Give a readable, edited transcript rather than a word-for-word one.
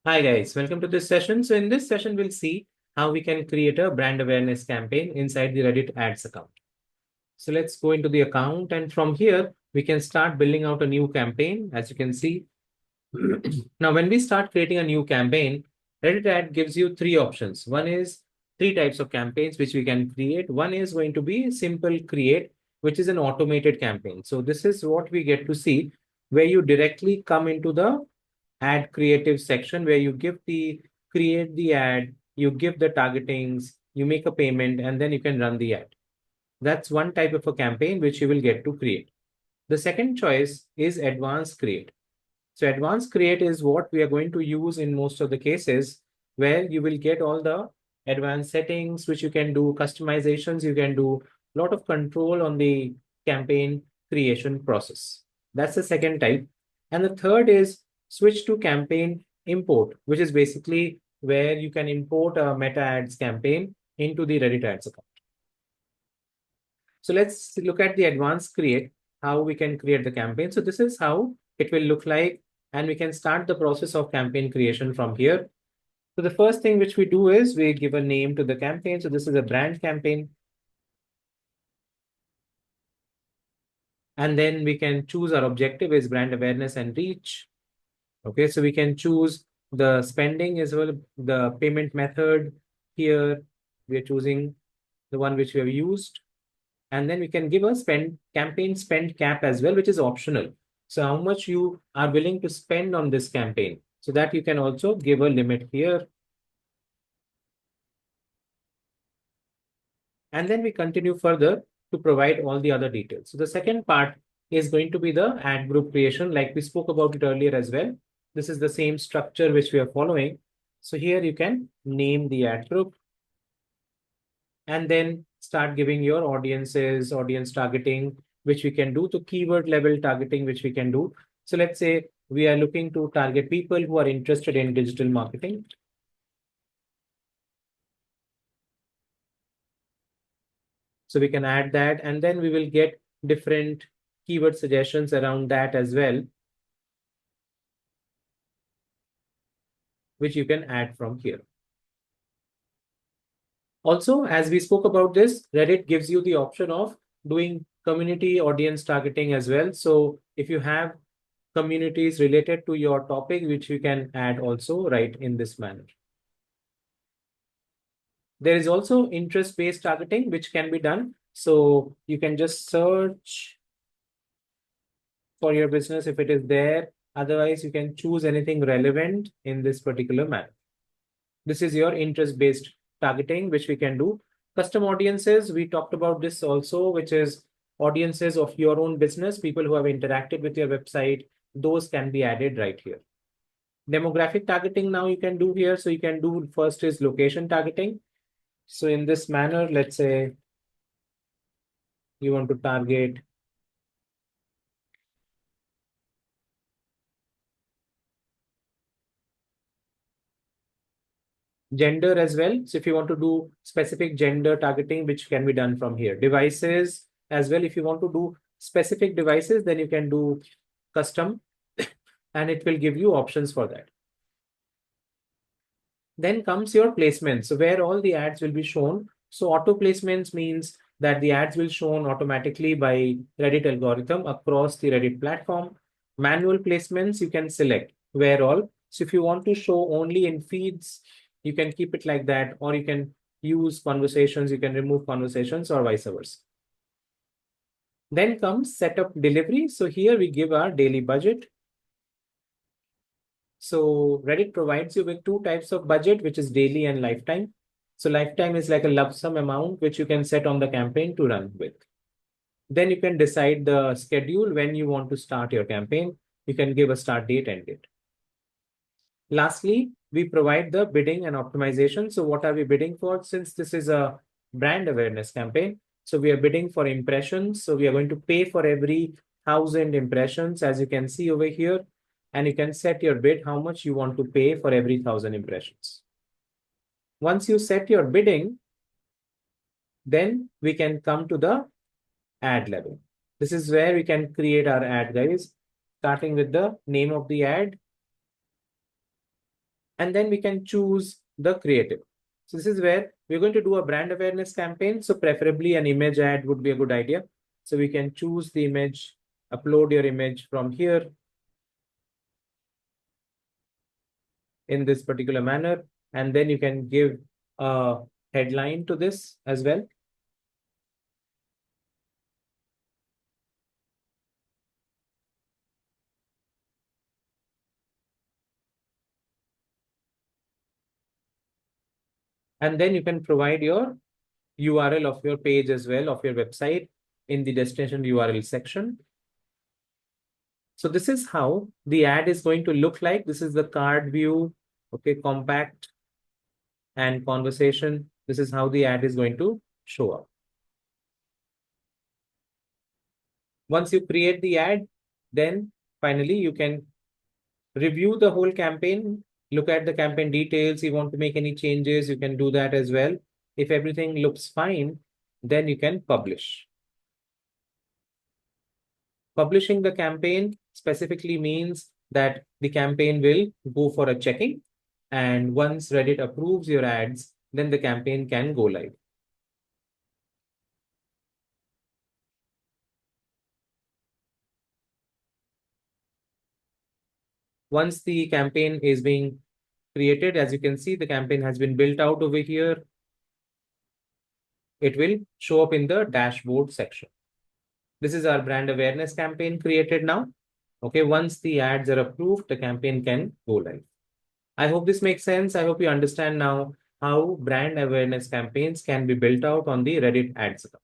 Hi guys, welcome to this session. So in this session, we'll see how we can create a brand awareness campaign inside the Reddit ads account. So let's go into the account, and from here, we can start building out a new campaign. As you can see, now when we start creating a new campaign, Reddit ad gives you three options. One is three types of campaigns which we can create. One is going to be simple create, which is an automated campaign. So this is what we get to see where you directly come into the ad creative section where you create the ad, you give the targetings, you make a payment, and then you can run the ad. That's one type of a campaign which you will get to create. The second choice is advanced create. So advanced create is what we are going to use in most of the cases where you will get all the advanced settings which you can do, customizations you can do, a lot of control on the campaign creation process. That's the second type. And the third is switch to campaign import, which is basically where you can import a meta ads campaign into the Reddit ads account. So let's look at the advanced create, how we can create the campaign. So this is how it will look like, and we can start the process of campaign creation from here. So the first thing which we do is we give a name to the campaign. So this is a brand campaign. And then we can choose our objective is brand awareness and reach. Okay, so we can choose the spending as well, the payment method. Here we are choosing the one which we have used. And then we can give a campaign spend cap as well, which is optional. So how much you are willing to spend on this campaign. So that you can also give a limit here. And then we continue further to provide all the other details. So the second part is going to be the ad group creation, like we spoke about it earlier as well. This is the same structure which we are following. So here you can name the ad group and then start giving your audiences, audience targeting, which we can do to keyword level targeting, which we can do. So let's say we are looking to target people who are interested in digital marketing. So we can add that, and then we will get different keyword suggestions around that as well, which you can add from here. Also, as we spoke about this, Reddit gives you the option of doing community audience targeting as well. So if you have communities related to your topic, which you can add also right in this manner. There is also interest-based targeting, which can be done. So you can just search for your business if it is there. Otherwise, you can choose anything relevant in this particular manner. This is your interest-based targeting, which we can do. Custom audiences, we talked about this also, which is audiences of your own business, people who have interacted with your website. Those can be added right here. Demographic targeting now you can do here. So you can do first is location targeting. So in this manner, let's say you want to target gender as well. So if you want to do specific gender targeting, which can be done from here. Devices as well. If you want to do specific devices, then you can do custom and it will give you options for that. Then comes your placement. So where all the ads will be shown. So auto placements means that the ads will shown automatically by Reddit algorithm across the Reddit platform. Manual placements you can select where all. So if you want to show only in feeds, you can keep it like that, or you can use conversations, you can remove conversations or vice versa. Then comes setup delivery. So here we give our daily budget. So Reddit provides you with two types of budget, which is daily and lifetime. So lifetime is like a lump sum amount which you can set on the campaign to run with. Then you can decide the schedule when you want to start your campaign. You can give a start date, end date. Lastly, we provide the bidding and optimization. So what are we bidding for? Since this is a brand awareness campaign, so we are bidding for impressions. So we are going to pay for every 1,000 impressions, as you can see over here. And you can set your bid, how much you want to pay for every 1,000 impressions. Once you set your bidding, then we can come to the ad level. This is where we can create our ad, guys, starting with the name of the ad. and then we can choose the creative. So this is where we're going to do a brand awareness campaign. So preferably an image ad would be a good idea. So we can choose the image, upload your image from here in this particular manner. And then you can give a headline to this as well. And then you can provide your URL of your page as well, of your website in the destination URL section. So this is how the ad is going to look like. This is the card view, okay, compact and conversation. This is how the ad is going to show up. Once you create the ad, then finally you can review the whole campaign, look at the campaign details. You want to make any changes, you can do that as well. If everything looks fine, then you can publish. Publishing the campaign specifically means that the campaign will go for a checking. And once Reddit approves your ads, then the campaign can go live. Once the campaign is being created, as you can see, the campaign has been built out over here. It will show up in the dashboard section. This is our brand awareness campaign created now. Okay, once the ads are approved, the campaign can go live. I hope this makes sense. I hope you understand now how brand awareness campaigns can be built out on the Reddit ads account.